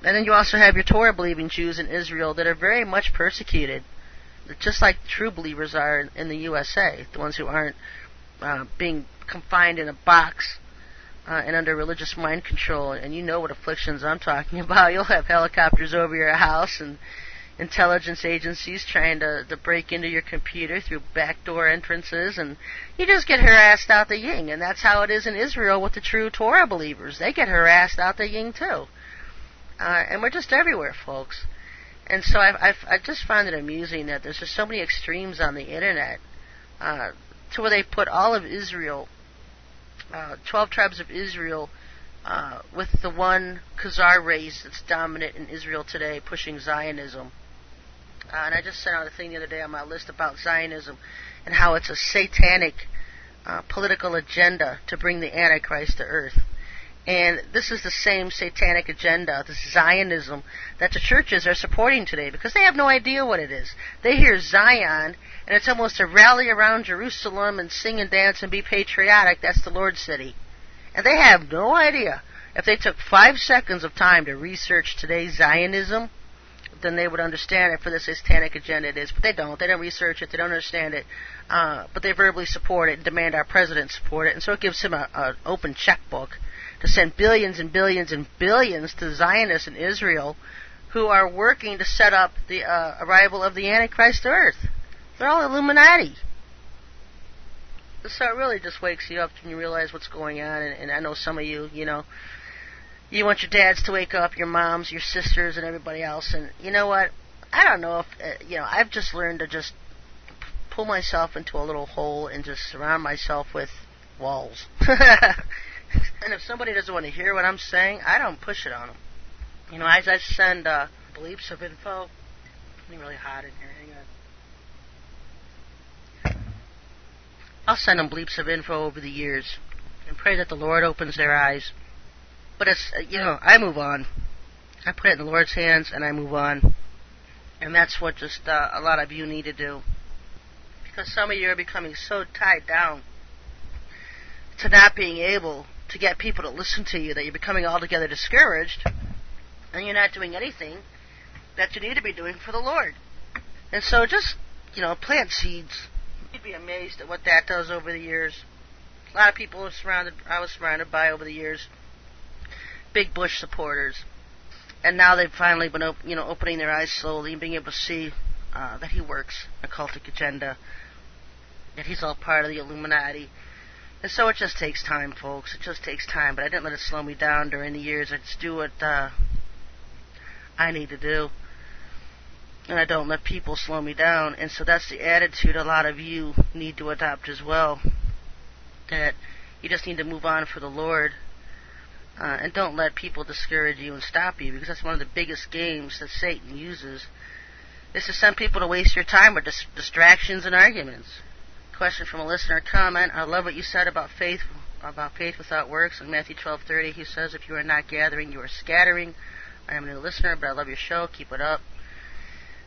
And then you also have your Torah-believing Jews in Israel that are very much persecuted, just like true believers are in the USA, the ones who aren't being confined in a box and under religious mind control. And you know what afflictions I'm talking about. You'll have helicopters over your house and intelligence agencies trying to break into your computer through backdoor entrances, and you just get harassed out the yin. And that's how it is in Israel with the true Torah believers. They get harassed out the yin too. And we're just everywhere, folks. And so I just find it amusing that there's just so many extremes on the internet to where they put all of Israel, 12 tribes of Israel, with the one Khazar race that's dominant in Israel today, pushing Zionism. And I just sent out a thing the other day on my list about Zionism and how it's a satanic political agenda to bring the Antichrist to earth. And this is the same satanic agenda, this Zionism, that the churches are supporting today, because they have no idea what it is. They hear Zion, and it's almost a rally around Jerusalem and sing and dance and be patriotic. That's the Lord's city. And they have no idea. If they took 5 seconds of time to research today's Zionism, then they would understand it for the satanic agenda it is. But they don't. They don't research it. They don't understand it. But they verbally support it and demand our president support it. And so it gives him an open checkbook to send billions and billions and billions to Zionists in Israel who are working to set up the arrival of the Antichrist to earth. They're all Illuminati. So it really just wakes you up when you realize what's going on. And I know some of you, you want your dads to wake up, your moms, your sisters, and everybody else. And you know what? I don't know if, I've just learned to just pull myself into a little hole and just surround myself with walls. And if somebody doesn't want to hear what I'm saying, I don't push it on them. I send bleeps of info. It's getting really hot in here. Hang on. I'll send them bleeps of info over the years and pray that the Lord opens their eyes. But it's, I move on. I put it in the Lord's hands and I move on. And that's what just a lot of you need to do. Because some of you are becoming so tied down to not being able to get people to listen to you that you're becoming altogether discouraged and you're not doing anything that you need to be doing for the Lord. And so just, plant seeds. You'd be amazed at what that does over the years. A lot of people I was surrounded by over the years. Big Bush supporters. And now they've finally been opening their eyes slowly and being able to see that he works a cultic agenda, that he's all part of the Illuminati. And so it just takes time, folks. It just takes time. But I didn't let it slow me down during the years. I just do what I need to do. And I don't let people slow me down. And so that's the attitude a lot of you need to adopt as well. That you just need to move on for the Lord. And don't let people discourage you and stop you, because that's one of the biggest games that Satan uses, is to send people to waste your time with distractions and arguments. Question from a listener comment: I love what you said about faith without works. In Matthew 12:30, he says, if you are not gathering, you are scattering. I am a new listener, but I love your show. Keep it up.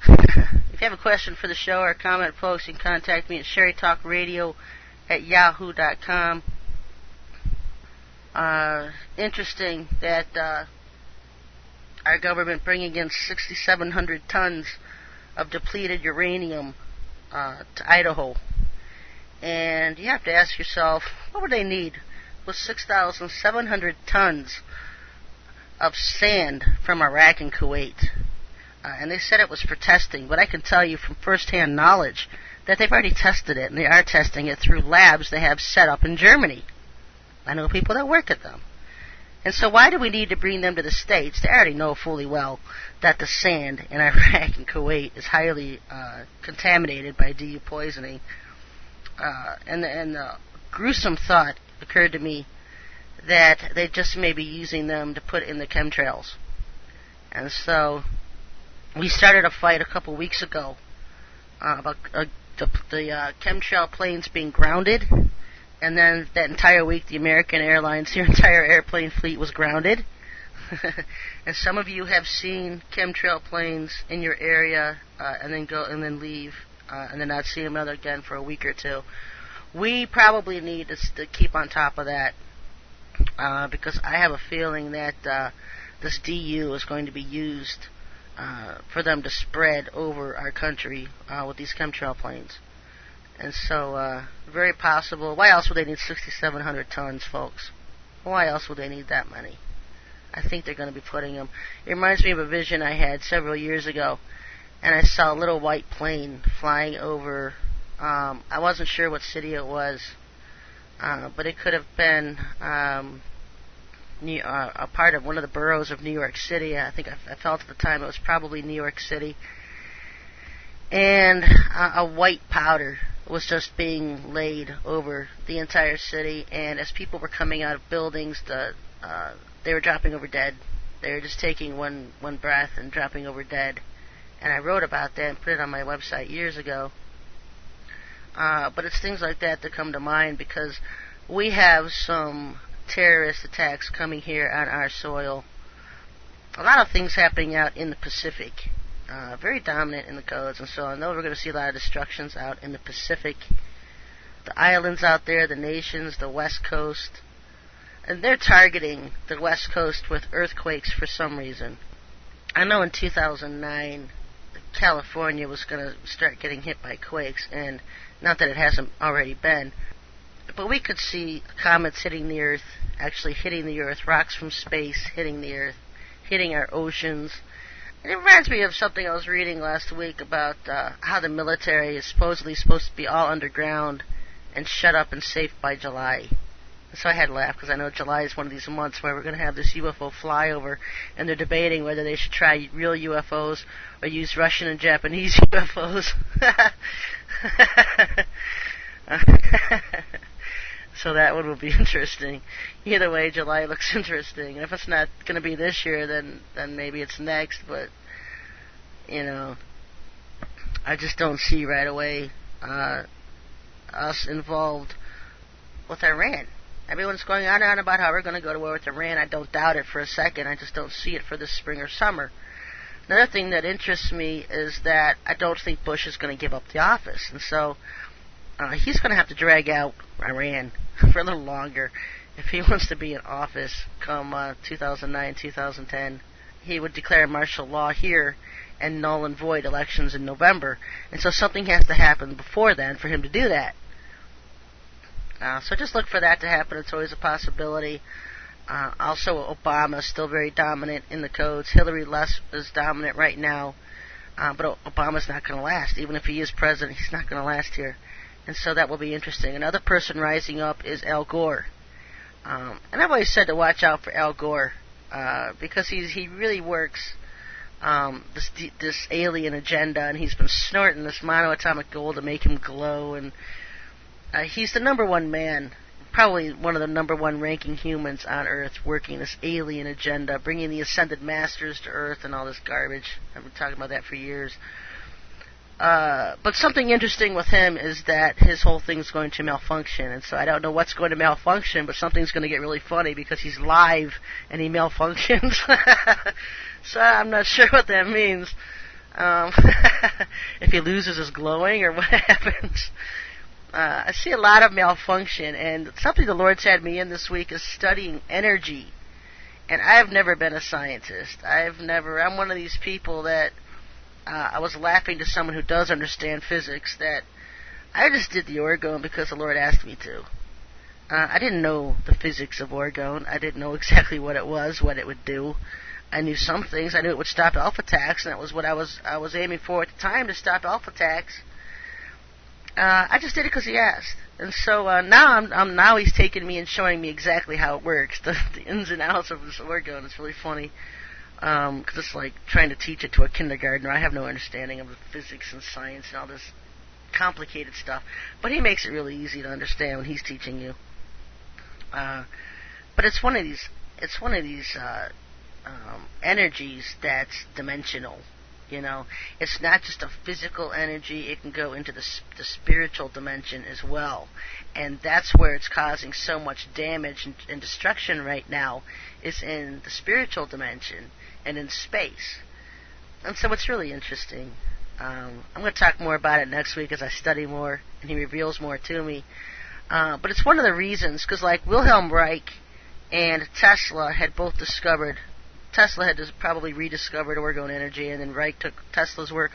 If you have a question for the show or a comment, folks, you can contact me at SherryTalkRadio@yahoo.com. Interesting that our government bringing in 6,700 tons of depleted uranium to Idaho. And you have to ask yourself, what would they need with 6,700 tons of sand from Iraq and Kuwait? And they said it was for testing, but I can tell you from first-hand knowledge that they've already tested it, and they are testing it through labs they have set up in Germany. I know people that work at them. And so why do we need to bring them to the States? They already know fully well that the sand in Iraq and Kuwait is highly contaminated by DU poisoning. And the gruesome thought occurred to me that they just may be using them to put in the chemtrails. And so we started a fight a couple weeks ago about the chemtrail planes being grounded. And then that entire week, the American Airlines, their entire airplane fleet was grounded. And some of you have seen chemtrail planes in your area and then leave and then not see them again for a week or two. We probably need to keep on top of that because I have a feeling that this DU is going to be used for them to spread over our country with these chemtrail planes. And so, very possible. Why else would they need 6,700 tons, folks? Why else would they need that many? I think they're going to be putting them. It reminds me of a vision I had several years ago, and I saw a little white plane flying over. I wasn't sure what city it was, but it could have been a part of one of the boroughs of New York City. I think I felt at the time it was probably New York City. And a white powder was just being laid over the entire city, and as people were coming out of buildings, they were dropping over dead. They were just taking one breath and dropping over dead. And I wrote about that and put it on my website years ago. But it's things like that that come to mind, because we have some terrorist attacks coming here on our soil. A lot of things happening out in the Pacific. Very dominant in the codes, and so I know we're going to see a lot of destructions out in the Pacific. The islands out there, the nations, the West Coast. And they're targeting the West Coast with earthquakes for some reason. I know in 2009, California was going to start getting hit by quakes, and not that it hasn't already been, but we could see comets hitting the Earth, actually hitting the Earth, rocks from space hitting the Earth, hitting our oceans. It reminds me of something I was reading last week about how the military is supposedly supposed to be all underground and shut up and safe by July. So I had to laugh, because I know July is one of these months where we're going to have this UFO flyover, and they're debating whether they should try real UFOs or use Russian and Japanese UFOs. So that one will be interesting. Either way, July looks interesting. And if it's not going to be this year, then maybe it's next. But, I just don't see right away us involved with Iran. Everyone's going on and on about how we're going to go to war with Iran. I don't doubt it for a second. I just don't see it for this spring or summer. Another thing that interests me is that I don't think Bush is going to give up the office. And so he's going to have to drag out Iran for a little longer if he wants to be in office come 2009, 2010. He would declare martial law here and null and void elections in November. And so something has to happen before then for him to do that. So just look for that to happen. It's always a possibility. Also, Obama is still very dominant in the codes. Hillary less is dominant right now. But Obama's not going to last. Even if he is president, he's not going to last here. And so that will be interesting. Another person rising up is Al Gore. And I've always said to watch out for Al Gore, because he really works this alien agenda, and he's been snorting this monoatomic gold to make him glow, and he's the number one man, probably one of the number one ranking humans on Earth, working this alien agenda, bringing the ascended masters to Earth and all this garbage. I've been talking about that for years. But something interesting with him is that his whole thing's going to malfunction, and so I don't know what's going to malfunction, but something's going to get really funny because he's live and he malfunctions. So I'm not sure what that means. If he loses his glowing or what happens. I see a lot of malfunction, and something the Lord's had me in this week is studying energy. And I've never been a scientist. I'm one of these people that I was laughing to someone who does understand physics that I just did the orgone because the Lord asked me to. I didn't know the physics of orgone. I didn't know exactly what it was, what it would do. I knew some things. I knew it would stop alpha attacks, and that was what I was aiming for at the time, to stop alpha attacks. I just did it because he asked. And so now he's taking me and showing me exactly how it works, the ins and outs of this orgone. It's really funny. Because it's like trying to teach it to a kindergartner. I have no understanding of the physics and science and all this complicated stuff. But he makes it really easy to understand when he's teaching you. But it's one of these energies that's dimensional. It's not just a physical energy. It can go into the spiritual dimension as well. And that's where it's causing so much damage and destruction right now, is in the spiritual dimension and in space. And so it's really interesting. I'm going to talk more about it next week as I study more and he reveals more to me. But it's one of the reasons, because like Wilhelm Reich and Tesla had both discovered Tesla had probably rediscovered orgone energy, and then Reich took Tesla's work